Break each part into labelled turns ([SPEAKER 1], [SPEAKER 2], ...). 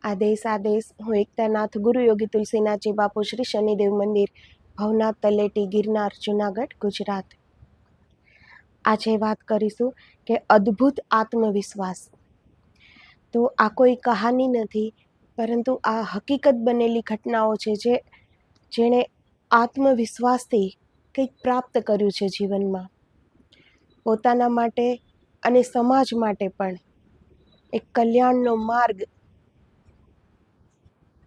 [SPEAKER 1] આદેશ હું એકતાનાથ ગુરુ યોગી તુલસીનાથજી બાપુ શ્રી શનિદેવ મંદિર ભવનાથ તલેટી ગિરનાર જુનાગઢ ગુજરાત. આજે વાત કરીશું કે અદ્ભુત આત્મવિશ્વાસ. તો આ કોઈ કહાની નથી, પરંતુ આ હકીકત બનેલી ઘટનાઓ છે જેણે આત્મવિશ્વાસથી કંઈક પ્રાપ્ત કર્યું છે જીવનમાં. પોતાના માટે અને સમાજ માટે પણ એક કલ્યાણનો માર્ગ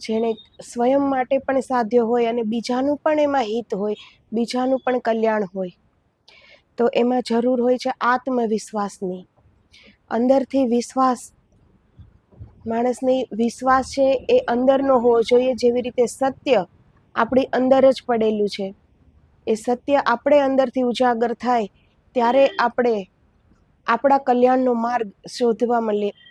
[SPEAKER 1] જેણે સ્વયં માટે પણ સાધ્ય હોય અને બીજાનું પણ એમાં હિત હોય, બીજાનું પણ કલ્યાણ હોય. તો એમાં જરૂર હોય છે આત્મવિશ્વાસની. અંદરથી વિશ્વાસ, માણસની વિશ્વાસ છે એ અંદરનો હોવો જોઈએ. જેવી રીતે સત્ય આપણી અંદર જ પડેલું છે, એ સત્ય આપણે અંદરથી ઉજાગર થાય ત્યારે આપણે આપણા કલ્યાણનો માર્ગ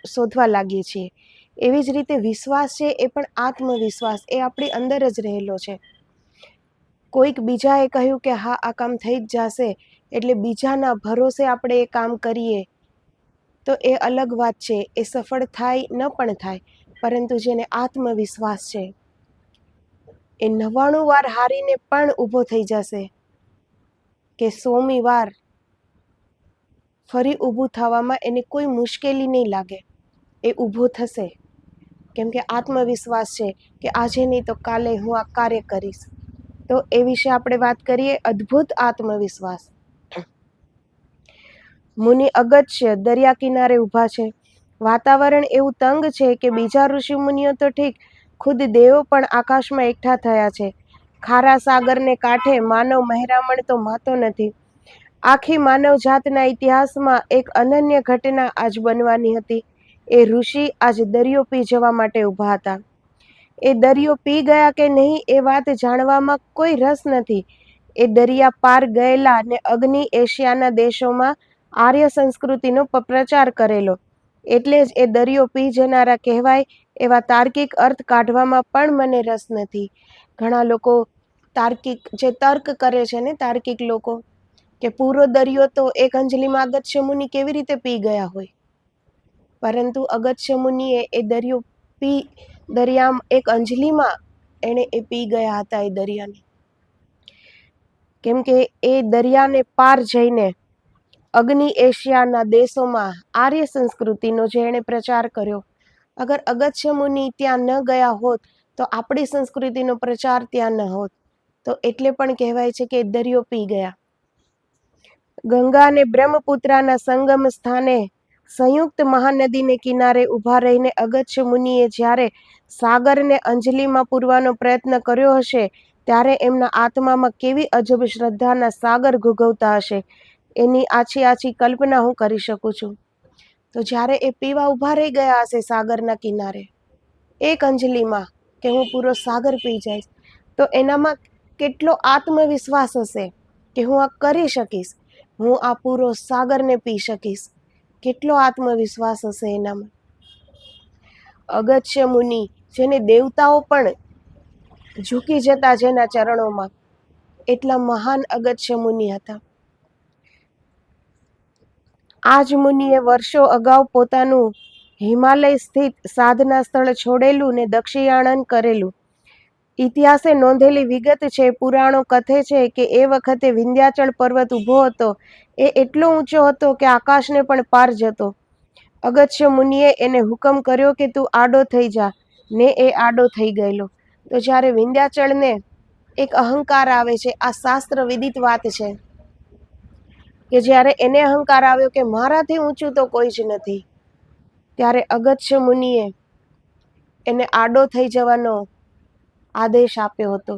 [SPEAKER 1] શોધવા લાગીએ છીએ. એવી જ રીતે વિશ્વાસ છે એ પણ આત્મવિશ્વાસ, એ આપણી અંદર જ રહેલો છે. કોઈક બીજાએ કહ્યું કે હા આ કામ થઈ જ જશે, એટલે બીજાના ભરોસે આપણે એ કામ કરીએ તો એ અલગ વાત છે. એ સફળ થાય ન પણ થાય, પરંતુ જેને આત્મવિશ્વાસ છે એ 99 વાર હારીને પણ ઊભો થઈ જશે કે 100મી વાર ફરી ઊભું થવામાં એને કોઈ મુશ્કેલી નહીં લાગે. એ ઊભો થશે, કેમ કે આત્મવિશ્વાસ છે કે આજે નહીં તો કાલે હું આ કાર્ય કરીશ. તો એ વિશે આપણે વાત કરીએ, અદ્ભુત આત્મવિશ્વાસ. મુનિ અગત્ય દરિયા કિનારે ઊભા છે. વાતાવરણ એવું તંગ છે કે બીજા ઋષિ મુનિઓ તો ઠીક, ખુદ દેવો પણ આકાશમાં એકઠા થયા છે. ખારા સાગરને કાંઠે માનવ મહેરામણ તો માતો નથી. આખી માનવ જાતના ઇતિહાસમાં એક અનન્ય ઘટના આજ બનવાની હતી. એ ઋષિ આજ દરિયો પી જવા માટે ઊભા હતા. એ દરિયો પી ગયા કે નહીં એ વાત જાણવામાં કોઈ રસ નથી. એ દરિયા પાર ગયેલા ને અગ્નિ એશિયાના દેશોમાં આર્ય સંસ્કૃતિનો પ્રચાર કરેલો, એટલે જ એ દરિયો પી જનારા કહેવાય. એવા તાર્કિક અર્થ કાઢવામાં પણ મને રસ નથી. ઘણા લોકો જે તર્ક કરે છે ને, તાર્કિક લોકો, કે પૂરો દરિયો તો એક અંજલિમાં અગત્ય મુનિ કેવી રીતે પી ગયા હોય. પરંતુ અગત્ય મુનિએ એ દરિયા એક અંજલિમાં એણે એ પી ગયા હતા એ દરિયાને. કેમ કે એ દરિયાને પાર જઈને અગ્નિ એશિયાના દેશોમાં આર્ય સંસ્કૃતિનો જે એણે પ્રચાર કર્યો. અગર અગત્ય મુનિ ત્યાં ન ગયા હોત તો આપણી સંસ્કૃતિનો પ્રચાર ત્યાં ન હોત. તો એટલે પણ કહેવાય છે કે દરિયો પી ગયા. ગંગા અને બ્રહ્મપુત્રાના સંગમ સ્થાને સંયુક્ત મહાનદીને કિનારે ઊભા રહીને અગત્ય મુનિએ જ્યારે સાગરને અંજલિમાં પૂરવાનો પ્રયત્ન કર્યો હશે, ત્યારે એમના આત્મામાં કેવી અજબ શ્રદ્ધાના સાગર ઘૂઘવતા હશે, એની આછી કલ્પના હું કરી શકું છું. તો જ્યારે એ પીવા ઊભા રહી ગયા હશે સાગરના કિનારે એક અંજલિમાં, કે હું પૂરો સાગર પી જઈશ, તો એનામાં કેટલો આત્મવિશ્વાસ હશે કે હું આ કરી શકીશ, હું આ પૂરો સાગરને પી શકીશ. કેટલો આત્મવિશ્વાસ હશે એનામાં. અગત્ય મુનિ, જેને દેવતાઓ પણ ઝૂકી જતા જેના ચરણોમાં, એટલા મહાન અગત્ય મુનિ હતા. આજ મુનિએ વર્ષો અગાઉ પોતાનું હિમાલય સ્થિત સાધના સ્થળ છોડેલું ને દક્ષિણાયન કરેલું. ઇતિહાસે નોંધેલી વિગત છે, પુરાણો કથે છે કે એ વખતે વિંધ્યાચળ પર્વત ઊભો હતો. એ એટલો ઊંચો હતો કે આકાશને પણ પાર જતો. અગત્ય મુનિએ એને હુકમ કર્યો કે તું આડો થઈ જા, ને એ આડો થઈ ગયેલો. તો જ્યારે વિંધ્યાચળને એક અહંકાર આવે છે, આ શાસ્ત્ર વિદિત વાત છે, કે જ્યારે એને અહંકાર આવ્યો કે મારાથી ઊંચું તો કોઈ જ નથી, ત્યારે અગત્ય મુનિએ એને આડો થઈ જવાનો આદેશ આપ્યો હતો.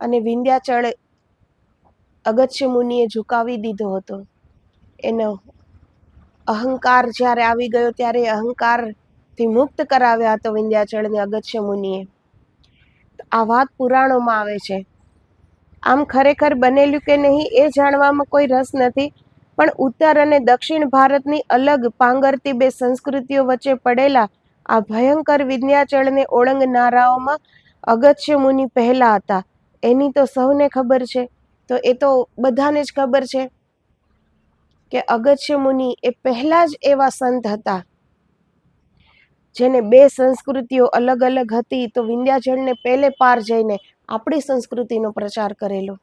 [SPEAKER 1] અને વિંધ્યાચળ અગત્ય મુનિએ ઝુકાવી દીધો હતો. એનો અહંકાર જ્યારે આવી ગયો ત્યારે અહંકારથી મુક્ત કરાવ્યા હતો વિંધ્યાચળને અગત્ય મુનિએ. આ વાત પુરાણોમાં આવે છે. આમ ખરેખર બનેલું કે નહીં એ જાણવામાં કોઈ રસ નથી, પણ ઉત્તર અને દક્ષિણ ભારતની અલગ પાંગરતી બે સંસ્કૃતિઓ વચ્ચે પડેલા આ ભયંકર વિંધ્યાચળને ઓળંગનારાઓમાં અગત્ય મુનિ પહેલા હતા. એની તો સૌને ખબર છે. તો એ તો બધાને જ ખબર છે કે અગત્ય મુનિ એ પહેલા જ એવા સંત હતા જેને બે સંસ્કૃતિઓ અલગ અલગ હતી, તો વિંધ્યાચળને પહેલે પાર જઈને આપણી સંસ્કૃતિનો પ્રચાર કરેલો.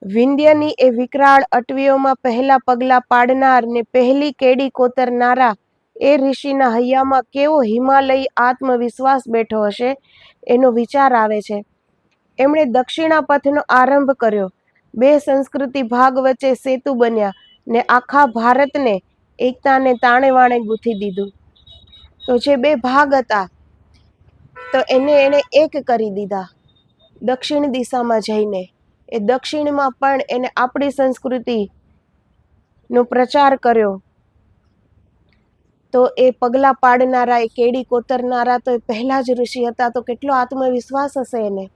[SPEAKER 1] વિંધ્યની એ વિકરાળ અટવીઓમાં પહેલા પગલાં પાડનાર ને પહેલી કેડી કોતરનારા એ ઋષિના હૈયામાં કેવો હિમાલયી આત્મવિશ્વાસ બેઠો હશે એનો વિચાર આવે છે. એમણે દક્ષિણા પથનો આરંભ કર્યો. બે સંસ્કૃતિ ભાગ વચ્ચે સેતુ બન્યા ને આખા ભારતને એકતાને તાણે વાણે ગૂંથી દીધું. તો જે બે ભાગ હતા તો એણે એક કરી દીધા દક્ષિણ દિશામાં જઈને. એ દક્ષિણમાં પણ એને આપણી સંસ્કૃતિનો પ્રચાર કર્યો. તો એ પગલાં પાડનારા, એ કેડી કોતરનારા તો એ પહેલા જ ઋષિ હતા. તો કેટલો આત્મવિશ્વાસ હશે એને.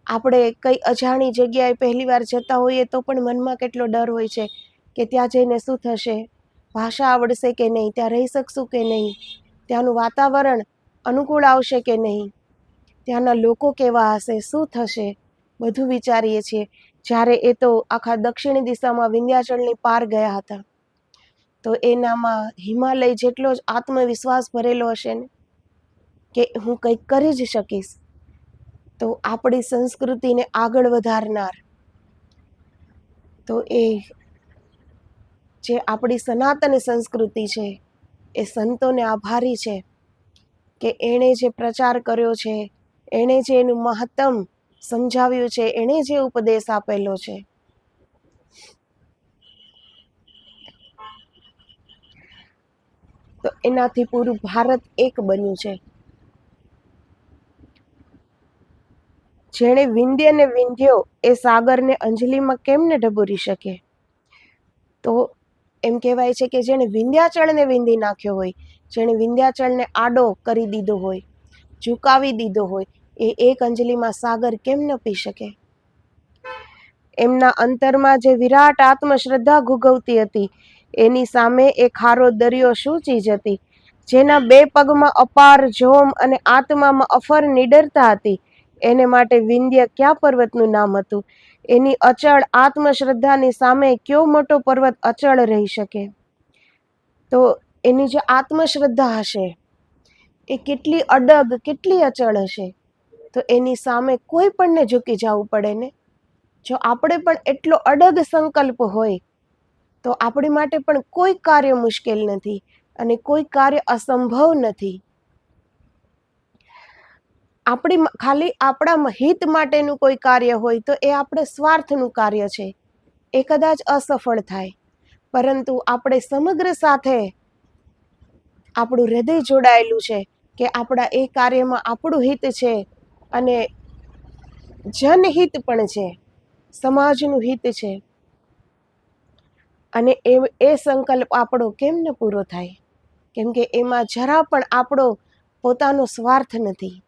[SPEAKER 1] આપણે કઈ અજાણી જગ્યાએ પહેલી વાર જતા હોઈએ તો પણ મનમાં કેટલો ડર હોય છે કે ત્યાં જઈને શું થશે, ભાષા આવડશે કે નહીં, ત્યાં રહી શકશું કે નહીં, ત્યાંનું વાતાવરણ અનુકૂળ આવશે કે નહીં, ત્યાંના લોકો કેવા હશે, શું થશે, બધું વિચારીએ છીએ. જ્યારે એ તો આખા દક્ષિણ દિશામાં વિંધ્યાચળની પાર ગયા હતા. તો એનામાં હિમાલય જેટલો જ આત્મવિશ્વાસ ભરેલો હશે ને કે હું કંઈક કરી જ શકીશ. તો આપણી સંસ્કૃતિને આગળ વધારનાર, તો એ જે આપણી સનાતન સંસ્કૃતિ છે એ સંતોને આભારી છે કે એણે જે પ્રચાર કર્યો છે, એણે જે એનું મહત્તમ સમજાવ્યું છે, એણે જે ઉપદેશ આપેલો છે. તો એનાથી પૂરું ભારત એક બન્યું છે. જેણે વિંધ્યને વિંધ્યો એ સાગરને અંજલિમાં કેમને ઢબૂરી શકે. તો એમ કહેવાય છે કે જેણે વિંધ્યાચળને વિંધી નાખ્યો હોય, જેણે વિંધ્યાચળને આડો કરી દીધો હોય, ઝુકાવી દીધો હોય, એ એક અંજલિમાં સાગર કેમ ન પી શકે. એમના અંતરમાં જે વિરાટ આત્મશ્રદ્ધા ઘૂઘવતી હતી એની સામે એ ખારો દરિયો શું ચીજ હતી. જેના બે પગમાં અપાર જોમ અને આત્મામાં અફર નિડરતા હતી, એને માટે વિંધ્ય ક્યાં પર્વતનું નામ હતું. એની અચળ આત્મશ્રદ્ધાની સામે કયો મોટો પર્વત અચળ રહી શકે. તો એની જે આત્મશ્રદ્ધા હશે એ કેટલી અડગ, કેટલી અચળ હશે. તો એની સામે કોઈ પણને ઝૂકી જવું પડે ને. જો આપણે પણ એટલો અડગ સંકલ્પ હોય તો આપણી માટે પણ કોઈ કાર્ય મુશ્કેલ નથી અને કોઈ કાર્ય અસંભવ નથી. ખાલી આપણા હિત માટેનું કોઈ કાર્ય હોય તો એ આપણે સ્વાર્થનું કાર્ય છે, એ કદાચ અસફળ થાય. પરંતુ આપણે સમગ્ર સાથે આપણું હૃદય જોડાયેલું છે કે આપણા એ કાર્યમાં આપણું હિત છે અને જનહિત પણ છે, સમાજનું હિત છે. અને એ સંકલ્પ આપણો કેમ ન પૂરો થાય. કેમ કે એમાં જરા પણ આપણો પોતાનો સ્વાર્થ નથી.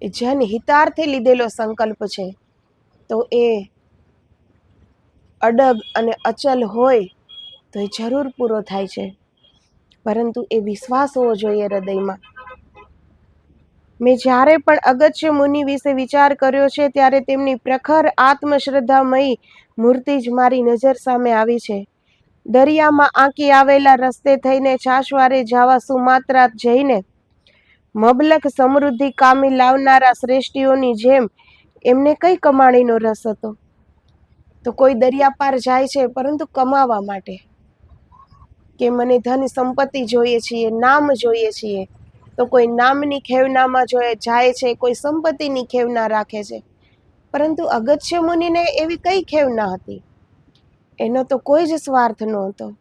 [SPEAKER 1] એ જનહિતાર્થે લીધેલો સંકલ્પ છે. તો એ અડગ અને અચલ હોય તો એ જરૂર પૂરો થાય છે. પરંતુ એ વિશ્વાસ હોવો જોઈએ હૃદયમાં. મેં જ્યારે પણ અગસ્ત્ય મુનિ વિશે વિચાર કર્યો છે ત્યારે તેમની પ્રખર આત્મશ્રદ્ધામયી મૂર્તિ જ મારી નજર સામે આવી છે. દરિયામાં આંકી આવેલા રસ્તે થઈને છાશવારે જવા સુમાત્રા જઈને મબલખ સમૃદ્ધિ કામી લાવનારા શ્રેષ્ઠીઓની જેમ એમને કઈ કમાણીનો રસ હતો. તો કોઈ દરિયા પાર જાય છે પરંતુ કમાવા માટે, કે મને ધન સંપત્તિ જોઈએ છીએ, નામ જોઈએ છીએ. તો કોઈ નામની ખેવનામાં જાય છે, કોઈ સંપત્તિની ખેવના રાખે છે. પરંતુ અગસ્ત્ય મુનિને એવી કઈ ખેવના હતી. એનો તો કોઈ જ સ્વાર્થ નહોતો.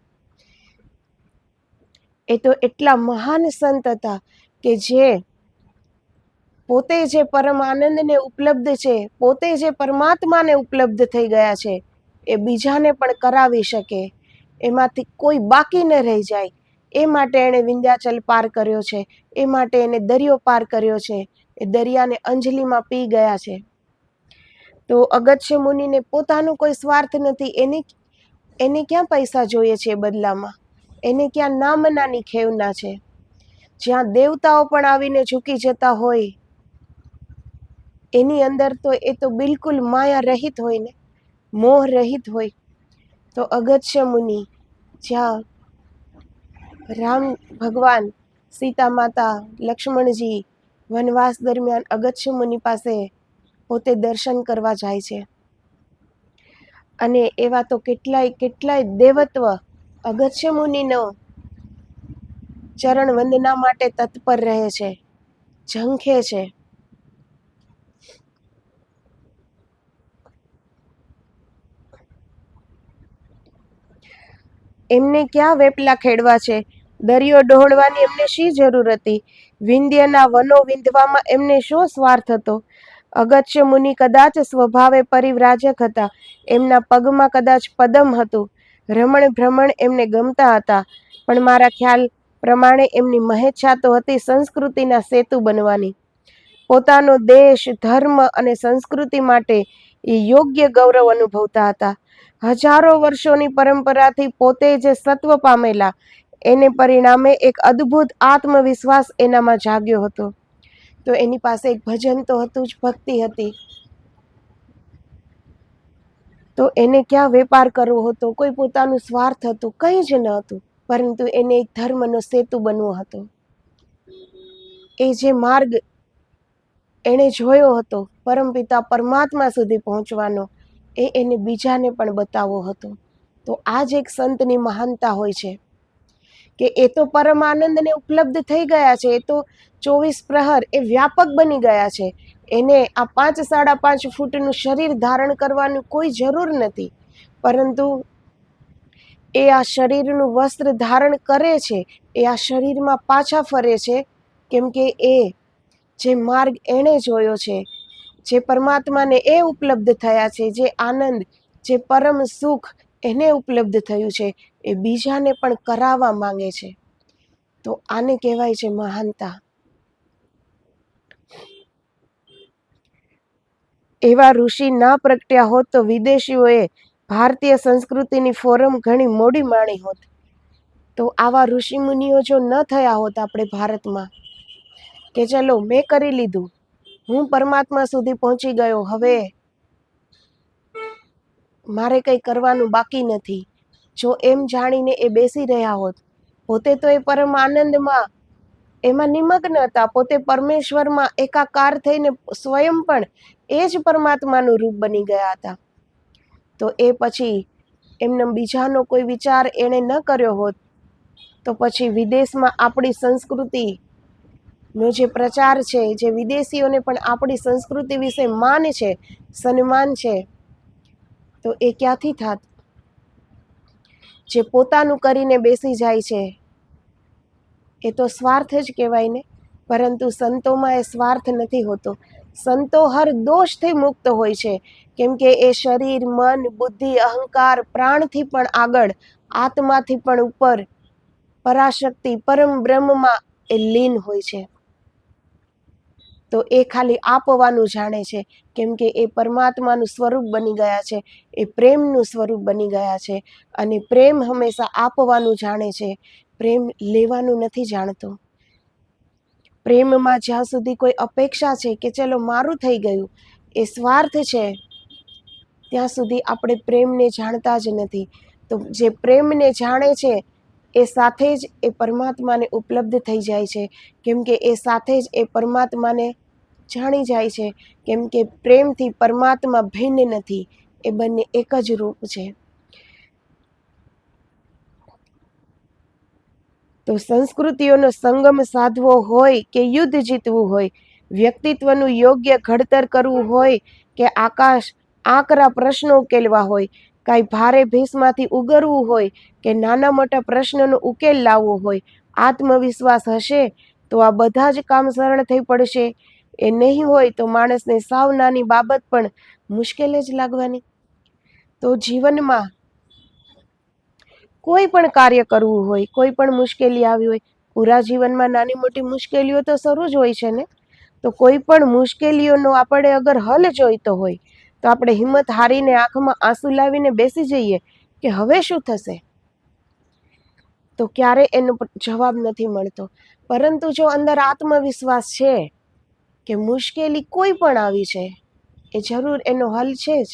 [SPEAKER 1] એ તો એટલા મહાન સંત હતા કે જે પોતે જે પરમ આનંદને ઉપલબ્ધ છે, પોતે જે પરમાત્માને ઉપલબ્ધ થઈ ગયા છે, એ બીજાને પણ કરાવી શકે, એમાંથી કોઈ બાકી ન રહી જાય. એ માટે એણે વિંધ્યાચલ પાર કર્યો છે. એ માટે એને દરિયો પાર કર્યો છે. એ દરિયાને અંજલિમાં પી ગયા છે. તો અગસ્ત્ય મુનિને પોતાનો કોઈ સ્વાર્થ નથી. એને ક્યાં પૈસા જોઈએ છે બદલામાં, એને ક્યાં નામનાની ખેવના છે. જ્યાં દેવતાઓ પણ આવીને ઝૂકી જતા હોય એની અંદર તો એ તો બિલકુલ માયા રહિત હોય ને, મોહ રહિત હોય. તો અગસ્ત્ય મુનિ જ્યાં રામ ભગવાન, સીતા માતા, લક્ષ્મણજી વનવાસ દરમિયાન અગસ્ત્ય મુનિ પાસે પોતે દર્શન કરવા જાય છે. અને એવા તો કેટલાય દેવત્વ અગસ્ત્ય મુનિનો ચરણ વંદના માટે તત્પર રહે છે, ઝંખે છે. એમને ક્યાં વેપલા ખેડવા છે? દરિયો ડહોળવાની એમને શી જરૂર હતી? વિંધ્યના વનો વિંધવામાં એમને શો સ્વાર્થ હતો? અગસ્ત્ય મુનિ કદાચ સ્વભાવે પરિવ્રાજક હતા. એમના પગમાં કદાચ પદમ હતું. રમણ ભ્રમણ એમને ગમતા હતા. પણ મારા ખ્યાલ પ્રમાણે એમની મહેચ્છા તો હતી સંસ્કૃતિના સેતુ બનવાની. પોતાનો દેશ, ધર્મ અને સંસ્કૃતિ માટે એ યોગ્ય ગૌરવ અનુભવતા હતા. હજારો વર્ષોની પરંપરાથી પોતે જે સત્વ પામેલા, એને પરિણામે એક અદ્ભુત આત્મવિશ્વાસ એનામાં જાગ્યો હતો. તો એની પાસે એક ભજન તો હતું જ, ભક્તિ હતી. તો એને ક્યાં વેપાર કરવો હતો? કોઈ પોતાનું સ્વાર્થ હતું? કંઈ જ ન હતું. પરંતુ એને એક ધર્મનો સેતુ બનવો હતો. એ જે માર્ગ એણે જોયો હતો પરમપિતા પરમાત્મા સુધી પહોંચવાનો, એને બીજાને પણ બતાવવો હતો. તો આ જ એક સંતની મહાનતા હોય છે કે એ તો પરમ આનંદને ઉપલબ્ધ થઈ ગયા છે. એ તો 24 પ્રહર એ વ્યાપક બની ગયા છે. એને આ 5-5.5 ફૂટનું શરીર ધારણ કરવાની કોઈ જરૂર નથી. પરંતુ એ આ શરીરનું વસ્ત્ર ધારણ કરે છે. એ આ શરીરમાં પાછા ફરે છે. કેમ કે એ જે માર્ગ એણે જોયો છે, જે પરમાત્માને એ ઉપલબ્ધ થયા છે, જે આનંદ, જે પરમ સુખ એને ઉપલબ્ધ થયું છે, એ બીજાને પણ કરાવવા માંગે છે. તો આને કહેવાય છે મહાનતા. એવા ઋષિ ના પ્રગટ્યા હોત તો વિદેશીઓએ ભારતીય સંસ્કૃતિની ફોરમ ઘણી મોડી માણી હોત. તો આવા ઋષિ મુનિઓ જો ન થયા હોત આપણે ભારતમાં, કે ચલો મેં કરી લીધું, હું પરમાત્મા સુધી પહોંચી ગયો, હવે મારે કંઈ કરવાનું બાકી નથી, જો એમ જાણીને એ બેસી રહ્યા હોત, પોતે તો એ પરમ આનંદમાં એમાં નિમગ્ન હતા, પોતે પરમેશ્વરમાં એકાકાર થઈને સ્વયં પણ એ જ પરમાત્માનું રૂપ બની ગયા હતા. તો એ પછી એમને બીજાનો કોઈ વિચાર એણે ન કર્યો હોત, તો પછી વિદેશમાં આપણી સંસ્કૃતિનો જે પ્રચાર છે, જે વિદેશીઓને પણ આપણી સંસ્કૃતિ વિશે માન છે, સન્માન છે, તો એ ક્યાંથી થાત? જે પોતાનું કરીને બેસી જાય છે એ તો સ્વાર્થ જ કહેવાય ને. પરંતુ સંતોમાં એ સ્વાર્થ નથી હોતો. સંતો હર દોષથી મુક્ત હોય છે. કેમ કે એ શરીર, મન, બુદ્ધિ, અહંકાર, પ્રાણથી પણ આગળ, આત્માથી પણ ઉપર, પરાશક્તિ પરમ બ્રહ્મમાં એ લીન હોય છે. તો એ ખાલી આપવાનું જાણે છે. કેમ કે એ પરમાત્માનું સ્વરૂપ બની ગયા છે, એ પ્રેમનું સ્વરૂપ બની ગયા છે. અને પ્રેમ હંમેશા આપવાનું જાણે છે, પ્રેમ લેવાનું નથી જાણતો. પ્રેમમાં જ્યાં સુધી કોઈ અપેક્ષા છે કે ચલો મારું થઈ ગયું, એ સ્વાર્થ છે, ત્યાં સુધી આપણે પ્રેમને જાણતા જ નથી. તો જે પ્રેમને જાણે છે એ સાથે જ એ પરમાત્માને ઉપલબ્ધ થઈ જાય છે. કેમ કે એ સાથે જ એ પરમાત્માને જાણી જાય છે. કેમ કે પ્રેમથી પરમાત્મા ભિન્ન નથી, એ બંને એક જ રૂપ છે. તો સંસ્કૃતિઓનો સંગમ સાધવો હોય કે યુદ્ધ જીતવું હોય, વ્યક્તિત્વનું યોગ્ય ઘડતર કરવું હોય કે આકરા પ્રશ્નો ઉકેલવા હોય, કાંઈ ભારે ભીસમાંથી ઉગરવું હોય કે નાના મોટા પ્રશ્નનો ઉકેલ લાવવો હોય, આત્મવિશ્વાસ હશે તો આ બધા જ કામ સરળ થઈ પડશે. એ નહીં હોય તો માણસને સાવ નાની બાબત પણ મુશ્કેલ જ લાગવાની. તો જીવનમાં કોઈ પણ કાર્ય કરવું હોય, કોઈ પણ મુશ્કેલી આવી હોય, પૂરા જીવનમાં નાની મોટી મુશ્કેલીઓ તો શરૂ જ હોય છે ને. તો કોઈ પણ મુશ્કેલીઓનો આપણે અગર હલ જોઈતો હોય, તો આપણે હિંમત હારીને આંખમાં આંસુ લાવીને બેસી જઈએ કે હવે શું થશે, તો ક્યારે એનો જવાબ નથી મળતો. પરંતુ જો અંદર આત્મવિશ્વાસ છે કે મુશ્કેલી કોઈ પણ આવી છે, એ જરૂર એનો હલ છે જ,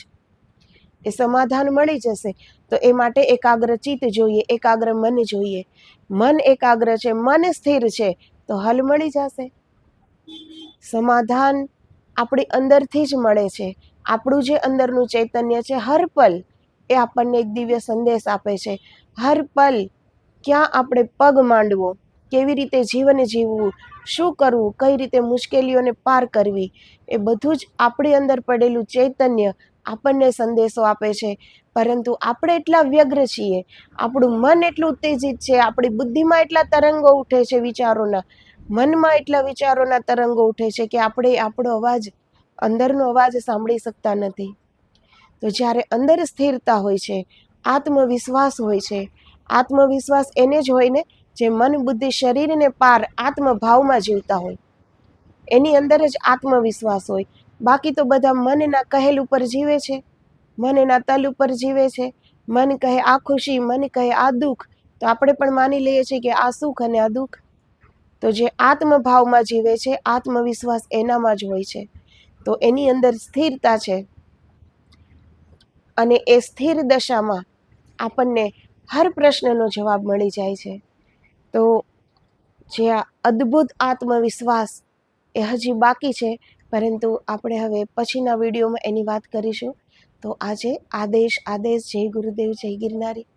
[SPEAKER 1] એ સમાધાન મળી જશે, તો એ માટે એકાગ્ર ચિત્ત જોઈએ, એકાગ્ર મન જોઈએ. મન એકાગ્ર છે, મન સ્થિર છે તો હલ મળી જશે. સમાધાન આપણી અંદરથી જ મળે છે. આપણું જે અંદરનું ચૈતન્ય છે હર પલ એ આપણને એક દિવ્ય સંદેશ આપે છે. હર પલ ક્યાં આપણે પગ માંડવો, કેવી રીતે જીવન જીવવું, શું કરવું, કઈ રીતે મુશ્કેલીઓને પાર કરવી, એ બધું જ આપણી અંદર પડેલું ચૈતન્ય આપણને સંદેશો આપે છે. પરંતુ આપણે એટલા વ્યગ્ર છીએ, આપણું મન એટલું ઉત્તેજિત છે, આપણી બુદ્ધિમાં એટલા તરંગો ઉઠે છે વિચારોના, મનમાં એટલા વિચારોના તરંગો ઉઠે છે કે આપણે આપણો અવાજ, અંદરનો અવાજ સાંભળી શકતા નથી. તો જ્યારે અંદર સ્થિરતા હોય છે, આત્મવિશ્વાસ હોય છે. આત્મવિશ્વાસ એને જ હોય ને જે મન બુદ્ધિ શરીરને પાર આત્મભાવમાં જીવતા હોય, એની અંદર જ આત્મવિશ્વાસ હોય. બાકી તો બધા મનના કહેલ ઉપર જીવે છે, મનના તલ ઉપર જીવે છે. મન કહે આ ખુશી, મન કહે આ દુઃખ, તો આપણે પણ માની લઈએ છીએ કે આ સુખ અને આ દુઃખ. તો જે આત્મભાવમાં જીવે છે, આત્મવિશ્વાસ એનામાં જ હોય છે, તો એની અંદર સ્થિરતા છે. અને એ સ્થિર દશામાં આપણને હર પ્રશ્નનો જવાબ મળી જાય છે. તો જે આ અદ્ભુત આત્મવિશ્વાસ એ હજી બાકી છે, પરંતુ આપણે હવે પછીના વિડીયોમાં એની વાત કરીશું. તો આજે આદેશ, જય ગુરુદેવ, જય ગિરનારી.